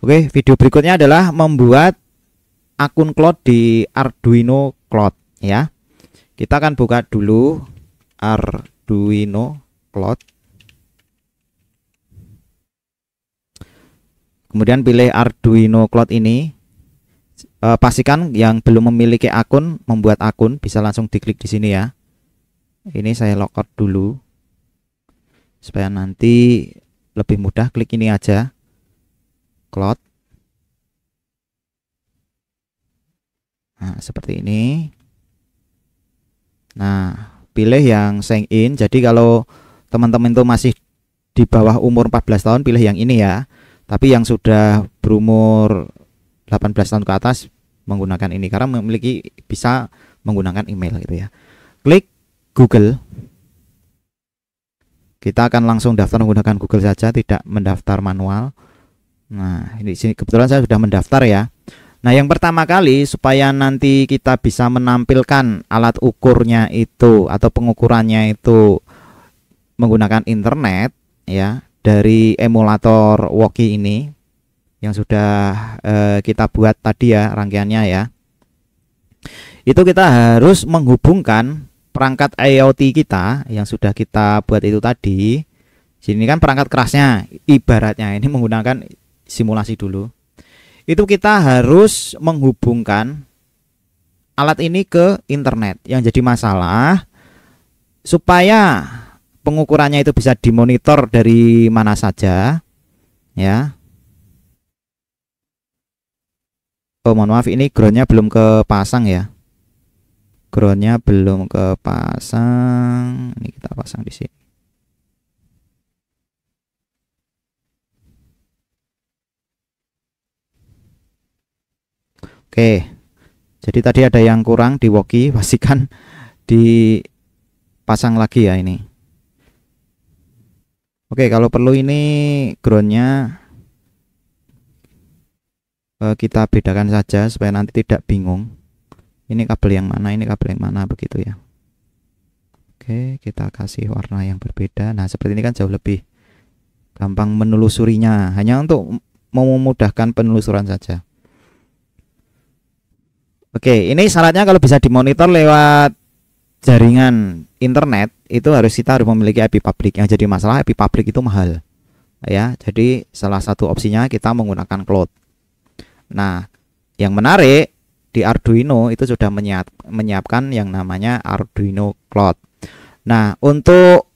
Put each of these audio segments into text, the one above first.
Oke, video berikutnya adalah membuat akun cloud di Arduino Cloud ya. Kita akan buka dulu Arduino Cloud. Kemudian pilih Arduino Cloud ini. Pastikan yang belum memiliki akun membuat akun, bisa langsung diklik di sini ya. Ini saya logout dulu supaya nanti lebih mudah. Klik ini aja, Cloud. Nah, seperti ini. Nah, pilih yang sign in. Jadi kalau teman-teman itu masih di bawah umur 14 tahun, pilih yang ini ya. Tapi yang sudah berumur 18 tahun ke atas menggunakan ini karena bisa menggunakan email gitu ya. Klik Google. Kita akan langsung daftar menggunakan Google saja, tidak mendaftar manual. Nah, ini sini kebetulan saya sudah mendaftar ya. Nah, yang pertama kali supaya nanti kita bisa menampilkan alat ukurnya itu atau pengukurannya itu menggunakan internet ya, dari emulator Woki ini yang sudah kita buat tadi ya rangkaiannya ya. Itu kita harus menghubungkan perangkat IoT kita yang sudah kita buat itu tadi. Sini kan perangkat kerasnya, ibaratnya ini menggunakan simulasi dulu. Itu kita harus menghubungkan alat ini ke internet. Yang jadi masalah supaya pengukurannya itu bisa dimonitor dari mana saja ya. Oh, mohon maaf, ini groundnya belum kepasang ya. Groundnya belum kepasang. Ini kita pasang di sini. Oke. Jadi tadi ada yang kurang di Woki, pastikan dipasang lagi ya ini. Oke, kalau perlu ini groundnya kita bedakan saja supaya nanti tidak bingung. Ini kabel yang mana, ini kabel yang mana, begitu ya. Oke, kita kasih warna yang berbeda. Nah, seperti ini kan jauh lebih gampang menelusurinya. Hanya untuk memudahkan penelusuran saja. Oke, ini syaratnya kalau bisa dimonitor lewat jaringan internet itu kita harus memiliki IP public. Yang jadi masalah IP public itu mahal. Ya, jadi salah satu opsinya kita menggunakan cloud. Nah, yang menarik di Arduino itu sudah menyiapkan yang namanya Arduino Cloud. Nah, untuk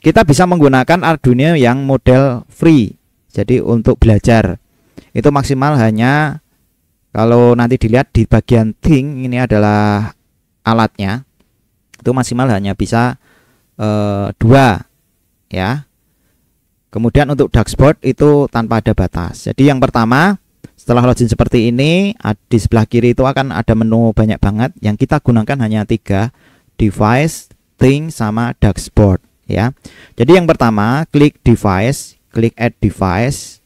kita bisa menggunakan Arduino yang model free. Jadi untuk belajar itu maksimal hanya, kalau nanti dilihat di bagian thing, ini adalah alatnya, itu maksimal hanya bisa 2 ya. Kemudian untuk dashboard itu tanpa ada batas. Jadi yang pertama, setelah login seperti ini, di sebelah kiri itu akan ada menu banyak banget. Yang kita gunakan hanya 3, device, thing, sama dashboard ya. Jadi yang pertama, klik device, klik add device.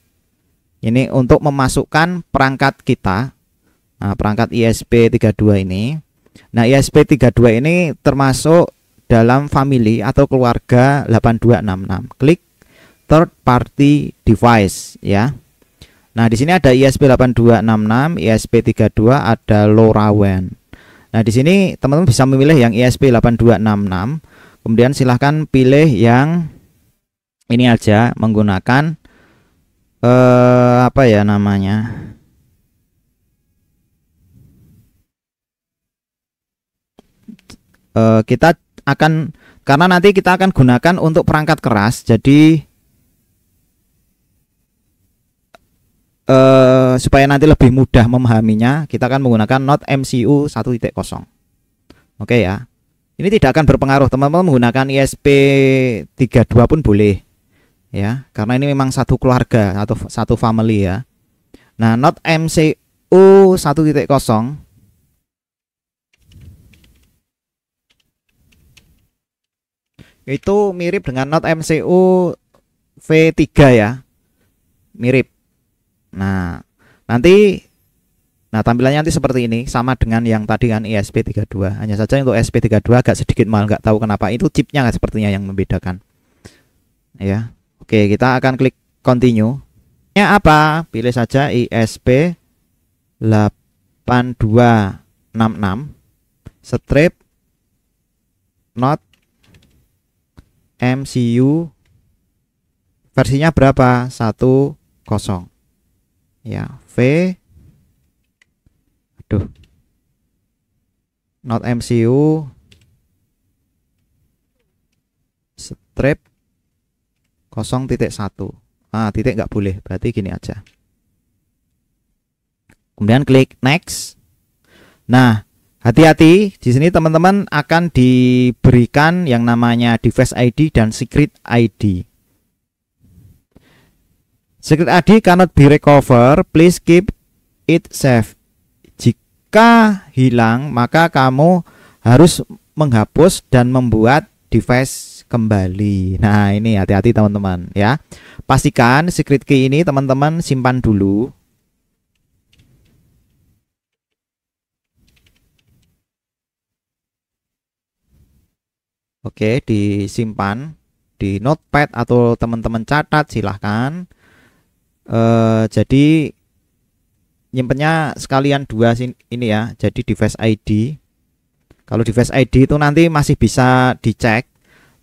Ini untuk memasukkan perangkat kita. Nah, perangkat ESP32 ini. Nah, ESP32 ini termasuk dalam family atau keluarga 8266. Klik third party device ya. Nah, di sini ada ESP8266, ESP32, ada LoRaWAN. Nah, di sini teman-teman bisa memilih yang ESP8266. Kemudian silahkan pilih yang ini aja menggunakan apa ya namanya? Kita akan, karena nanti kita akan gunakan untuk perangkat keras, jadi supaya nanti lebih mudah memahaminya, kita akan menggunakan Node MCU 1.0. Oke ya. Ini tidak akan berpengaruh, teman-teman menggunakan ESP32 pun boleh ya, karena ini memang satu keluarga atau satu family ya. Nah, Node MCU 1.0 itu mirip dengan Node MCU V3 ya, mirip. Nah, tampilannya nanti seperti ini, sama dengan yang tadi kan ESP32. Hanya saja untuk ESP32 agak sedikit mahal, nggak tahu kenapa. Itu chipnya sepertinya yang membedakan. Ya, oke, kita akan klik continue. apa? Pilih saja ISP 8266 strip not MCU, versinya berapa? 10 ya. Not MCU strip 0.1. Titik nggak boleh, berarti gini aja. Kemudian klik next. Nah, hati-hati di sini teman-teman akan diberikan yang namanya device ID dan secret ID. Secret ID cannot be recovered, please keep it safe. Jika hilang, maka kamu harus menghapus dan membuat device kembali. Nah, ini hati-hati teman-teman ya. Pastikan secret key ini teman-teman simpan dulu. Oke, disimpan di notepad atau teman-teman catat silahkan. Jadi nyimpennya sekalian dua ini ya. Jadi device ID. Kalau device ID itu nanti masih bisa dicek.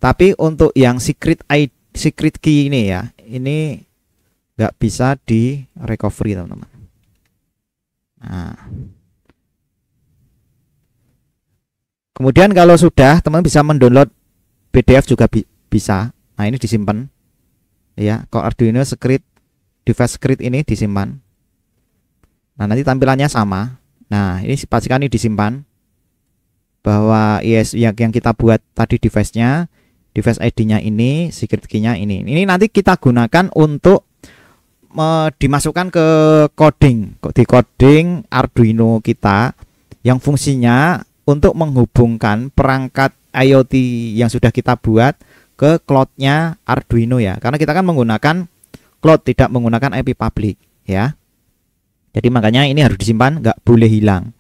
Tapi untuk yang secret key ini ya, ini nggak bisa di recovery teman-teman. Nah. Kemudian kalau sudah teman bisa mendownload PDF juga bisa. Nah, ini disimpan ya. Kalau Arduino device secret ini disimpan. Nah, nanti tampilannya sama. Nah, ini pastikan ini disimpan bahwa yang kita buat tadi device-nya, device ID-nya ini, secret key-nya ini. Ini nanti kita gunakan untuk dimasukkan ke coding Arduino kita yang fungsinya untuk menghubungkan perangkat IoT yang sudah kita buat ke cloud-nya Arduino ya. Karena kita kan menggunakan cloud, tidak menggunakan IP public ya. Jadi makanya ini harus disimpan, nggak boleh hilang.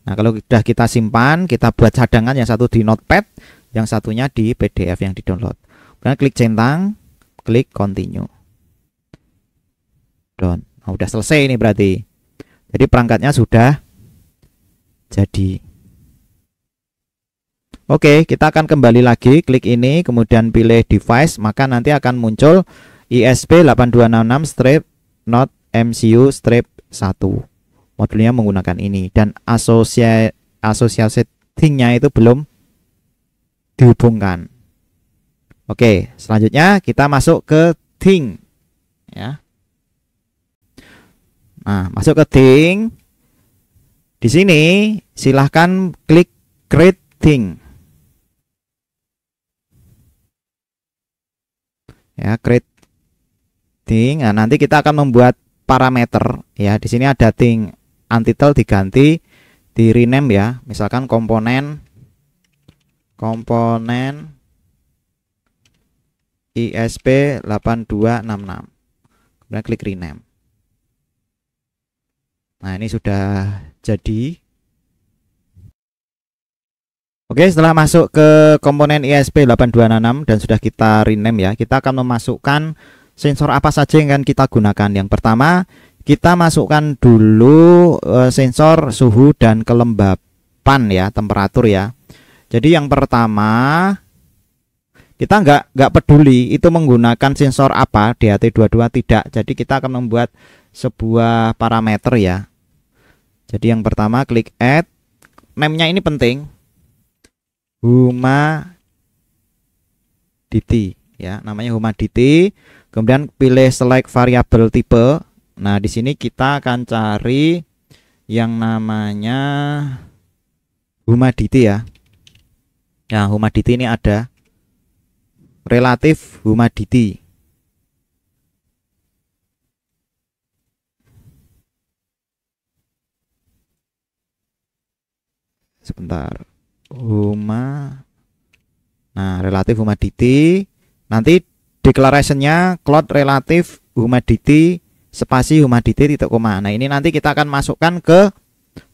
Nah, kalau sudah kita simpan, kita buat cadangan, yang satu di notepad, yang satunya di PDF yang di-download. Kemudian klik centang, klik continue. Done. Nah, udah selesai ini berarti. Jadi perangkatnya sudah jadi. Oke, kita akan kembali lagi, klik ini, kemudian pilih device, maka nanti akan muncul ISP8266-not MCU strip 1. Modulnya menggunakan ini dan associating-nya itu belum dihubungkan. Oke, selanjutnya kita masuk ke thing ya. Nah, masuk ke thing. Di sini silahkan klik create thing. Ya, create thing. Nah, nanti kita akan membuat parameter ya. Di sini ada thing untitled diganti di rename ya. Misalkan komponen ISP8266. Kemudian klik rename. Nah, ini sudah jadi. Oke, setelah masuk ke komponen ISP8266 dan sudah kita rename ya, kita akan memasukkan sensor apa saja yang akan kita gunakan. Yang pertama, kita masukkan dulu sensor suhu dan kelembapan ya, temperatur ya. Jadi yang pertama, kita nggak peduli itu menggunakan sensor apa, DHT22 tidak. Jadi kita akan membuat sebuah parameter ya. Jadi yang pertama klik add, name-nya ini penting. Humidity ya, namanya humidity. Kemudian pilih select variabel tipe. Nah, di sini kita akan cari yang namanya humidity ya. Nah, humidity ini ada relative humidity. Sebentar. Nah, relative humidity. Nanti declaration-nya cloud relative humidity spasi humidity titik koma. Nah, ini nanti kita akan masukkan ke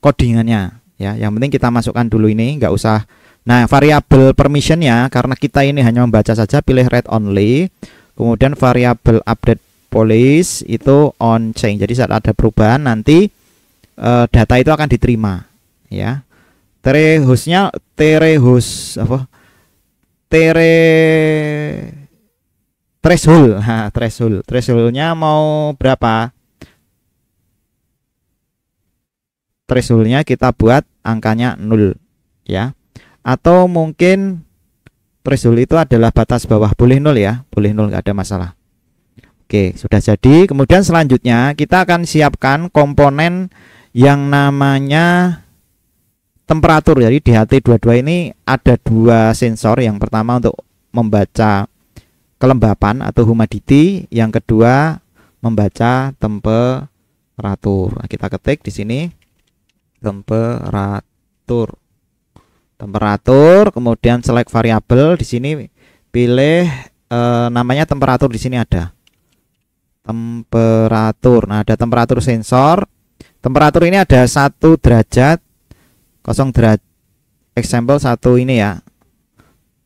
codingannya ya. Yang penting kita masukkan dulu ini, nggak usah. Nah, variabel permission-nya karena kita ini hanya membaca saja, pilih read only. Kemudian variabel update police itu on change. Jadi saat ada perubahan nanti data itu akan diterima ya. Thresholdnya mau berapa? Thresholdnya kita buat angkanya 0 ya, atau mungkin threshold itu adalah batas bawah, boleh 0 ya, boleh 0, nggak ada masalah. Oke, sudah jadi. Kemudian selanjutnya kita akan siapkan komponen yang namanya temperatur. Jadi di HT22 ini ada dua sensor. Yang pertama untuk membaca kelembapan atau humidity, yang kedua membaca temperatur. Nah, kita ketik di sini temperatur, kemudian select variabel. Di sini pilih namanya temperatur. Di sini ada temperatur. Nah, ada temperatur sensor. Temperatur ini ada 1 derajat, 0 derajat, example 1 ini ya,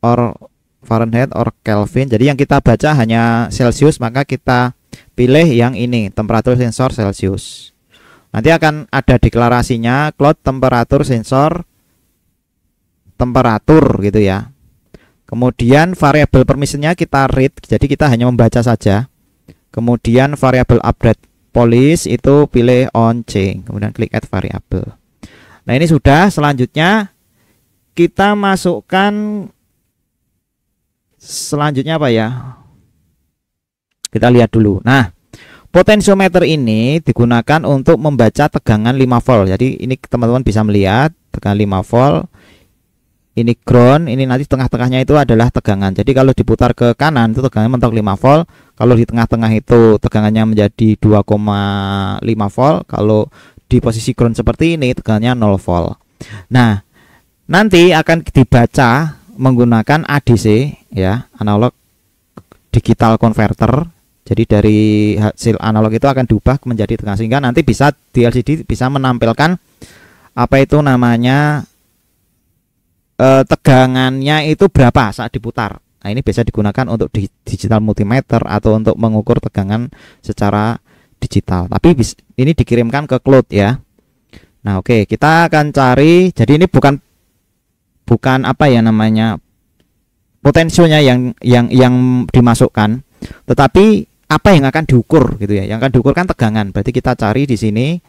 or Fahrenheit or Kelvin. Jadi yang kita baca hanya Celsius, maka kita pilih yang ini, temperatur sensor Celsius. Nanti akan ada deklarasinya cloud temperatur sensor temperatur gitu ya. Kemudian variabel permissionnya kita read, jadi kita hanya membaca saja. Kemudian variabel update police itu pilih on change, kemudian klik add variable. Nah, ini sudah. Selanjutnya kita masukkan selanjutnya apa ya? Kita lihat dulu. Nah, potensiometer ini digunakan untuk membaca tegangan 5 volt. Jadi ini teman-teman bisa melihat tegangan 5 volt. Ini ground, ini nanti tengah-tengahnya itu adalah tegangan. Jadi kalau diputar ke kanan itu tegangannya mentok 5 volt. Kalau di tengah-tengah itu tegangannya menjadi 2,5 volt. Kalau di posisi ground seperti ini tegangannya 0 volt. Nah, nanti akan dibaca menggunakan ADC ya, analog digital converter. Jadi dari hasil analog itu akan diubah menjadi tegangan, sehingga nanti bisa di LCD bisa menampilkan apa itu namanya tegangannya itu berapa saat diputar. Nah, ini biasa digunakan untuk digital multimeter atau untuk mengukur tegangan secara digital. Tapi ini dikirimkan ke cloud ya. Nah, oke, kita akan cari. Jadi ini bukan apa ya namanya potensionya yang dimasukkan, tetapi apa yang akan diukur gitu ya. Yang akan diukur kan tegangan. Berarti kita cari di sini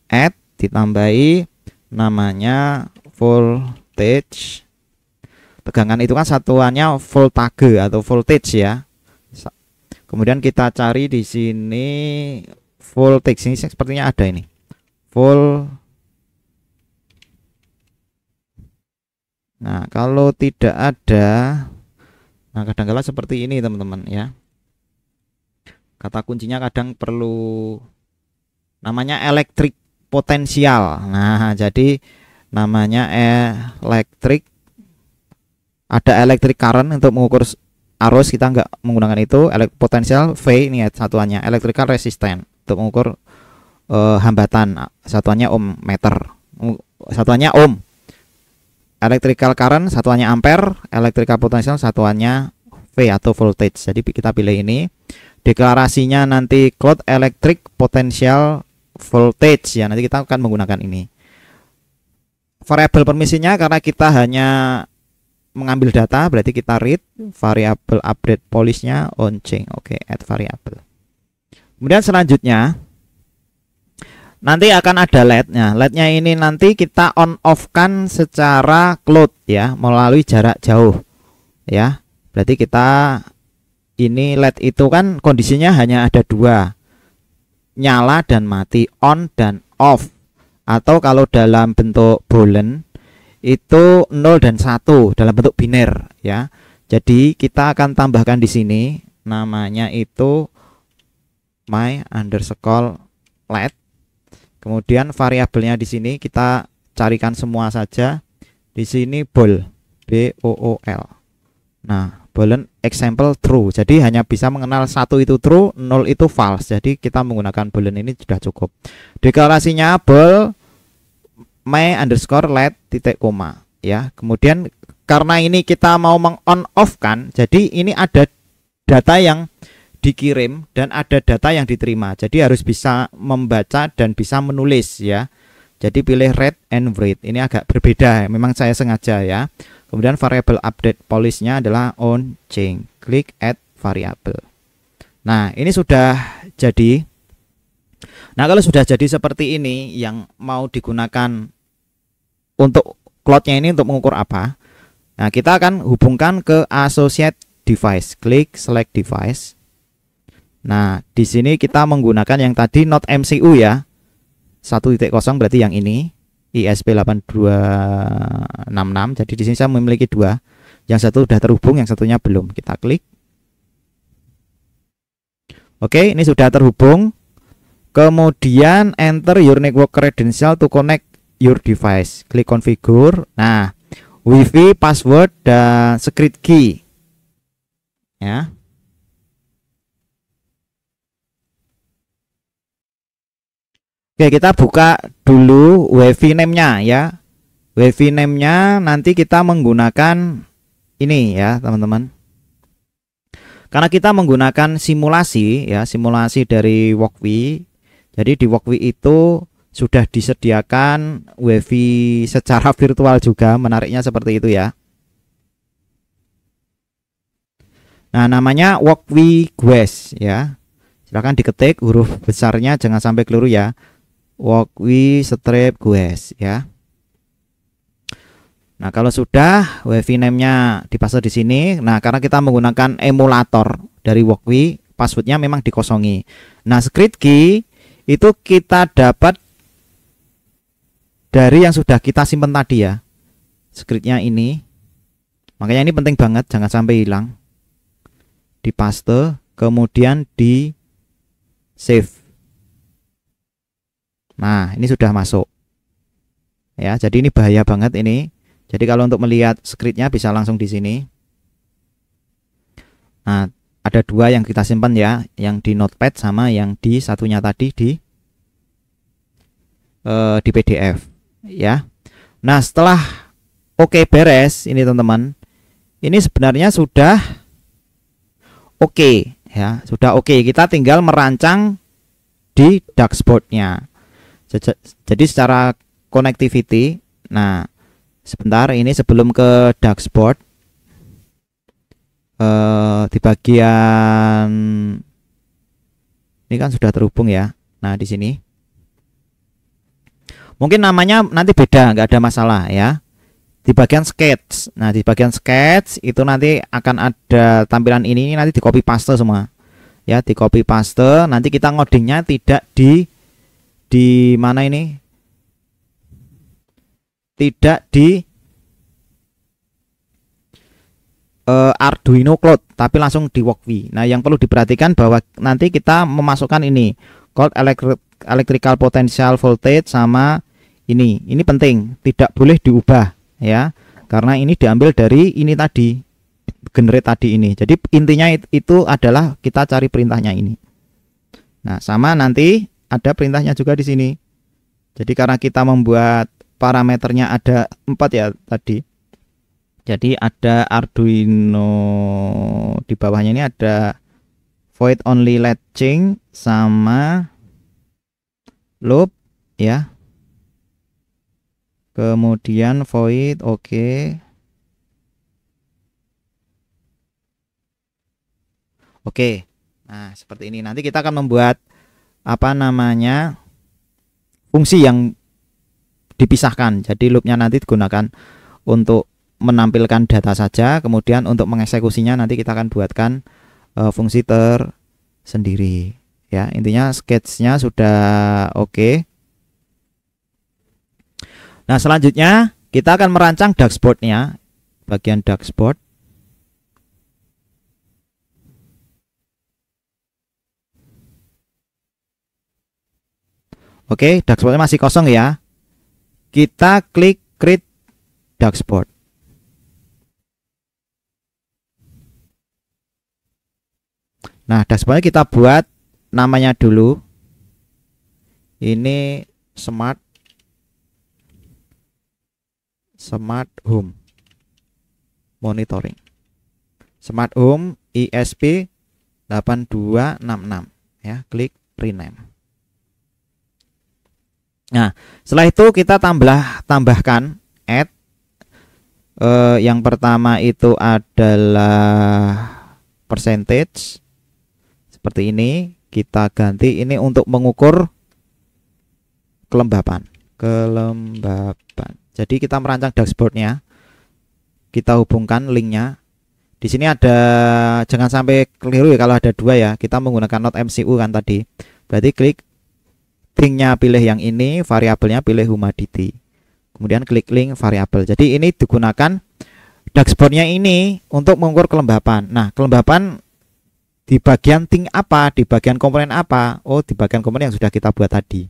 add, ditambahi namanya voltage. Tegangan itu kan satuannya voltage atau voltage ya. Kemudian kita cari di sini voltage. Ini sepertinya ada ini. Nah, kalau tidak ada, nah kadang-kala seperti ini teman-teman ya. Kata kuncinya kadang perlu namanya elektrik potensial. Nah, jadi namanya elektrik, ada electric current untuk mengukur arus, kita nggak menggunakan itu. Potensial V ini ya, satuannya electrical resistance untuk mengukur hambatan, satuannya ohm meter, satuannya ohm. Electrical current satuannya ampere, electrical potential satuannya V atau voltage. Jadi kita pilih ini. Deklarasinya nanti cloud electric potential voltage ya, nanti kita akan menggunakan ini. Variabel permisinya karena kita hanya mengambil data, berarti kita read. Variabel update police-nya on change. Oke, add variable. Kemudian selanjutnya nanti akan ada LED-nya. LED-nya ini nanti kita on off-kan secara cloud ya, melalui jarak jauh ya. Berarti kita ini LED itu kan kondisinya hanya ada dua, nyala dan mati, on dan off. Atau kalau dalam bentuk boolean itu 0 dan 1 dalam bentuk biner ya. Jadi kita akan tambahkan di sini namanya itu my underscore LED. Kemudian variabelnya di sini kita carikan semua saja. Di sini bool, B-O-O-L. Nah, boolean example true. Jadi hanya bisa mengenal 1 itu true, 0 itu false. Jadi kita menggunakan boolean ini sudah cukup. Deklarasinya bool my underscore LED titik koma ya. Kemudian karena ini kita mau meng on off kan, jadi ini ada data yang dikirim dan ada data yang diterima. Jadi harus bisa membaca dan bisa menulis ya. Jadi pilih read and write. Ini agak berbeda, memang saya sengaja ya. Kemudian variable update police-nya adalah on change. Klik add variable. Nah, ini sudah jadi. Nah, kalau sudah jadi seperti ini, yang mau digunakan untuk cloud-nya ini untuk mengukur apa? Nah, kita akan hubungkan ke associate device. Klik select device. Nah, di sini kita menggunakan yang tadi not MCU ya. 1.0 berarti yang ini ISP8266. Jadi di sini saya memiliki dua. Yang satu sudah terhubung, yang satunya belum. Kita klik. Oke, ini sudah terhubung. Kemudian enter your network credential to connect your device. Klik configure. Nah, WiFi, password, dan secret key. Ya. Oke, kita buka dulu WiFi name-nya ya. WiFi name-nya nanti kita menggunakan ini ya, teman-teman. Karena kita menggunakan simulasi ya, simulasi dari Walkwi. Jadi di Walkwi itu sudah disediakan WiFi secara virtual juga, menariknya seperti itu ya. Nah, namanya Walkwi Guest ya. Silahkan diketik huruf besarnya, jangan sampai keliru ya. Walkwi strip Guest ya. Nah, kalau sudah WiFi name-nya dipaste di sini. Nah, karena kita menggunakan emulator dari Walkwi, passwordnya memang dikosongi. Nah, secret key itu kita dapat dari yang sudah kita simpan tadi ya. Secretnya ini. Makanya ini penting banget, jangan sampai hilang. Dipaste, kemudian di save. Nah, ini sudah masuk. Ya, jadi ini bahaya banget ini. Jadi kalau untuk melihat scriptnya bisa langsung di sini. Nah, ada dua yang kita simpan ya, yang di notepad sama yang di satunya tadi di PDF ya. Nah, setelah oke beres ini teman-teman, ini sebenarnya sudah oke ya, sudah oke. Kita tinggal merancang di dashboardnya. Jadi secara connectivity, nah sebentar ini sebelum ke dashboard, di bagian ini kan sudah terhubung ya. Nah di sini mungkin namanya nanti beda, nggak ada masalah ya. Di bagian sketch, nah di bagian sketch itu nanti akan ada tampilan ini nanti di copy paste semua ya, di copy paste. Nanti kita ngodingnya tidak di mana ini, tidak di Arduino Cloud, tapi langsung di Walkwi. Nah, yang perlu diperhatikan bahwa nanti kita memasukkan ini code electrical potential voltage sama ini penting, tidak boleh diubah ya, karena ini diambil dari ini tadi, generate tadi ini. Jadi intinya itu adalah kita cari perintahnya ini. Nah, sama nanti ada perintahnya juga di sini. Jadi karena kita membuat parameternya ada 4 ya tadi. Jadi ada Arduino, di bawahnya ini ada void only latching sama loop ya. Kemudian void oke. Oke. Nah, seperti ini. Nanti kita akan membuat apa namanya, fungsi yang dipisahkan. Jadi loopnya nanti digunakan untuk menampilkan data saja, kemudian untuk mengeksekusinya nanti kita akan buatkan fungsi tersendiri ya. Intinya sketchnya sudah oke. Nah, selanjutnya kita akan merancang dashboardnya, bagian dashboard. Oke, dashboardnya masih kosong ya. Kita klik create dashboard. Nah, dashboardnya kita buat namanya dulu. Ini smart home monitoring. Smart home ISP 8266 ya, klik rename. Nah, setelah itu kita tambahkan add. Yang pertama itu adalah percentage seperti ini. Kita ganti ini untuk mengukur kelembapan. Jadi kita merancang dashboardnya, kita hubungkan linknya. Di sini ada, jangan sampai keliru ya kalau ada dua ya. Kita menggunakan Node MCU kan tadi. Berarti klik linknya, pilih yang ini, variabelnya pilih humidity. Kemudian klik link variabel. Jadi ini digunakan dashboardnya ini untuk mengukur kelembapan. Nah, kelembapan di bagian ting apa, di bagian komponen apa? Oh, di bagian komponen yang sudah kita buat tadi.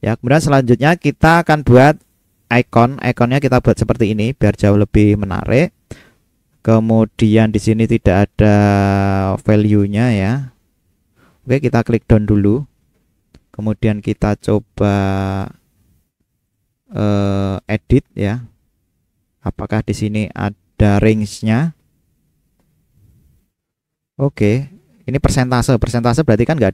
Ya, kemudian selanjutnya kita akan buat icon. Iconnya kita buat seperti ini biar jauh lebih menarik. Kemudian di sini tidak ada value-nya ya. Oke, kita klik down dulu. Kemudian kita coba edit ya. Apakah di sini ada range-nya? Oke, ini persentase. Persentase berarti kan nggak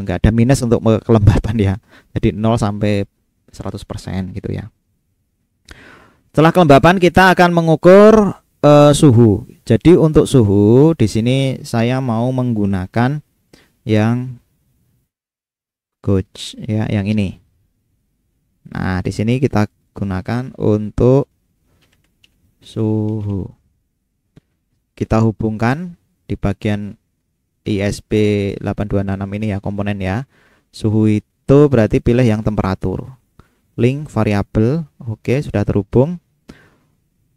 ada minus untuk kelembapan ya. Jadi 0 sampai 100% gitu ya. Setelah kelembapan kita akan mengukur suhu. Jadi untuk suhu di sini saya mau menggunakan yang gauge ya, yang ini. Nah, di sini kita gunakan untuk suhu. Kita hubungkan di bagian ISP8266 ini ya, komponen ya. Suhu itu berarti pilih yang temperatur. Link variabel. Oke, sudah terhubung.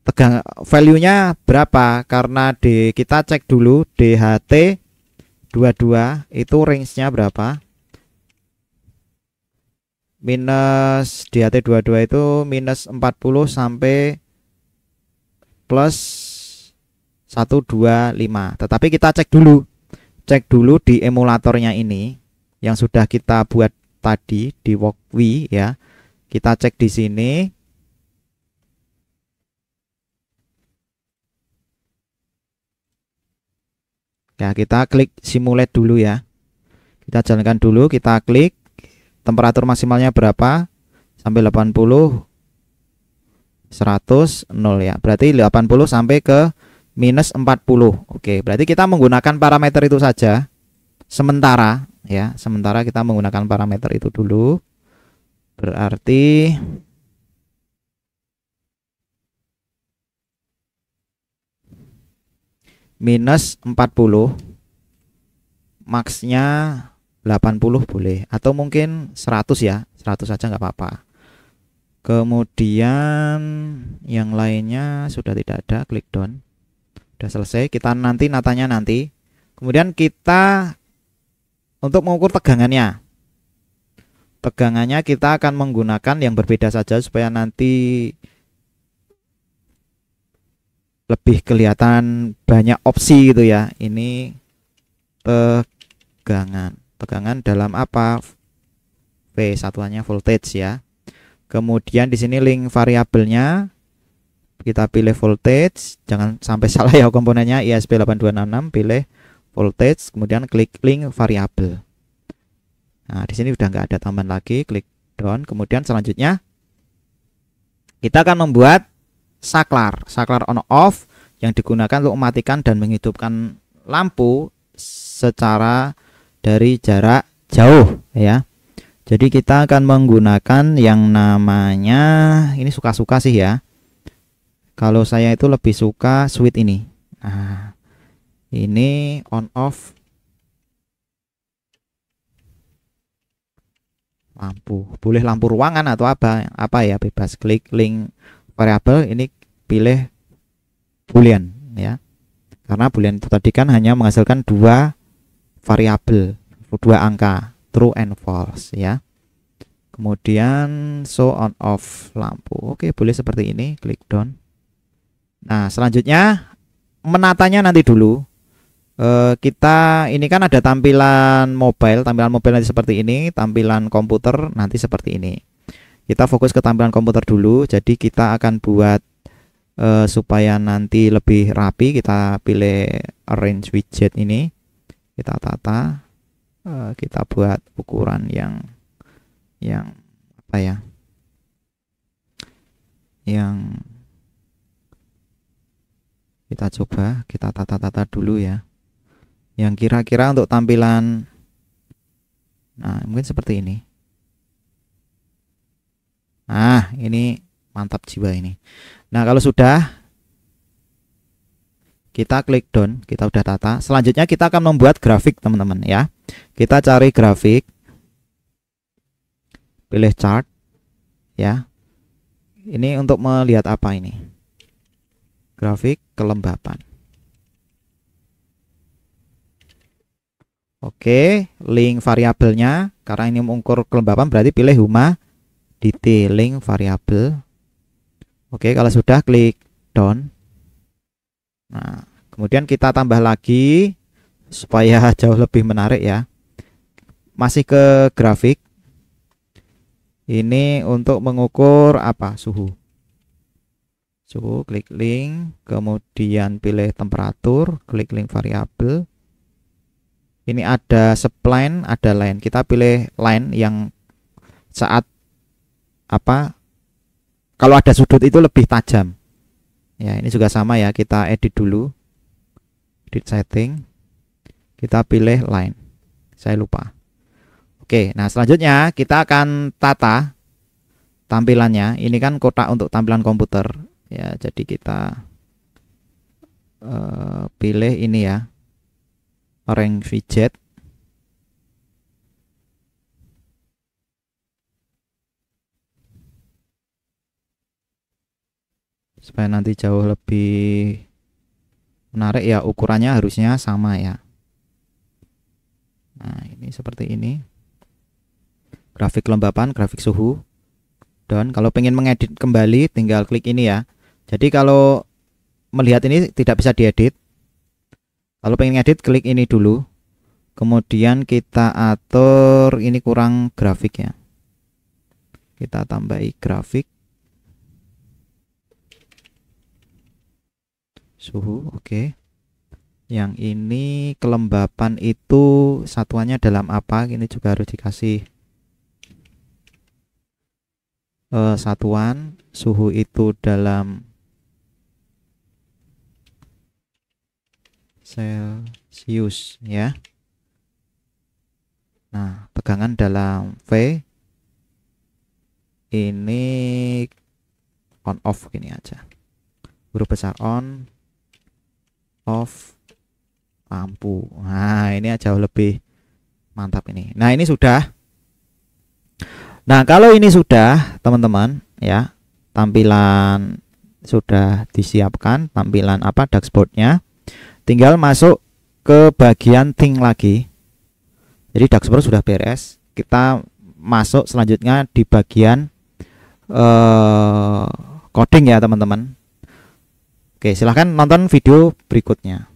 Tegang value-nya berapa? Karena kita cek dulu DHT22 itu range-nya berapa? Minus DHT22 itu minus 40 sampai plus 125. Tetapi kita cek dulu di emulatornya ini yang sudah kita buat tadi di Walkwi ya. Kita cek di sini. Ya, kita klik simulate dulu ya. Kita jalankan dulu, kita klik temperatur maksimalnya berapa? Sampai 80, 100, 0 ya. Berarti 80 sampai ke minus 40. Oke, berarti kita menggunakan parameter itu saja. Sementara ya, sementara kita menggunakan parameter itu dulu. Berarti minus 40, max-nya 80 boleh, atau mungkin 100 ya, 100 saja nggak apa-apa. Kemudian yang lainnya sudah tidak ada, klik down. Sudah selesai, kita natanya nanti. Kemudian kita untuk mengukur tegangannya kita akan menggunakan yang berbeda saja supaya nanti lebih kelihatan banyak opsi gitu ya. Ini tegangan dalam apa? V satuannya voltage ya. Kemudian di sini link variabelnya kita pilih voltage, jangan sampai salah ya komponennya, ISP8266 pilih voltage, kemudian klik link variabel. Nah, di sini udah nggak ada tambahan lagi, klik down. Kemudian selanjutnya kita akan membuat saklar on off yang digunakan untuk mematikan dan menghidupkan lampu secara dari jarak jauh ya. Jadi kita akan menggunakan yang namanya, ini suka-suka sih ya. Kalau saya itu lebih suka switch ini. Nah, ini on off lampu. Boleh lampu ruangan atau apa ya, bebas. Klik link variabel, ini pilih boolean ya. Karena boolean itu tadi kan hanya menghasilkan dua variabel, dua angka, true and false ya. Kemudian show on off lampu. Oke, boleh seperti ini, klik down. Nah, selanjutnya menatanya nanti dulu. Kita ini kan ada tampilan mobile nanti seperti ini, tampilan komputer nanti seperti ini. Kita fokus ke tampilan komputer dulu. Jadi kita akan buat supaya nanti lebih rapi, kita pilih arrange widget ini, kita tata, kita buat ukuran yang apa ya, yang kita coba kita tata-tata dulu ya, yang kira-kira untuk tampilan. Nah, mungkin seperti ini. Nah, ini mantap jiwa ini. Nah, kalau sudah, kita klik done, kita udah tata. Selanjutnya kita akan membuat grafik, teman-teman ya. Kita cari grafik, pilih chart ya. Ini untuk melihat apa ini? Grafik kelembapan. Oke, link variabelnya, karena ini mengukur kelembapan berarti pilih huma detailing variabel. Oke, kalau sudah klik done. Nah, kemudian kita tambah lagi supaya jauh lebih menarik ya. Masih ke grafik. Ini untuk mengukur apa? Suhu. Suhu, klik link, kemudian pilih temperatur, klik link variabel. Ini ada spline, ada line. Kita pilih line yang saat apa? Kalau ada sudut itu lebih tajam. Ya, ini juga sama ya, kita edit dulu. Edit setting. Kita pilih line. Saya lupa. Oke, nah selanjutnya kita akan tata tampilannya. Ini kan kotak untuk tampilan komputer. Ya, jadi kita pilih ini ya. Arrange widget. Supaya nanti jauh lebih menarik ya, ukurannya harusnya sama ya. Nah, ini seperti ini. Grafik kelembapan, grafik suhu. Dan kalau pengen mengedit kembali tinggal klik ini ya. Jadi kalau melihat ini tidak bisa diedit. Kalau pengen edit klik ini dulu. Kemudian kita atur ini kurang grafik ya. Kita tambahi grafik. Suhu, oke. Yang ini kelembapan itu satuannya dalam apa? Ini juga harus dikasih satuan. Suhu itu dalam Celsius ya. Nah, tegangan dalam V. Ini on off gini aja. Huruf besar on, off, lampu. Nah, ini jauh lebih mantap ini. Nah, ini sudah. Nah, kalau ini sudah, teman-teman ya, tampilan sudah disiapkan, tampilan apa dashboardnya. Tinggal masuk ke bagian thing lagi. Jadi dashboard sudah beres. Kita masuk selanjutnya di bagian coding ya, teman-teman. Oke, silahkan nonton video berikutnya.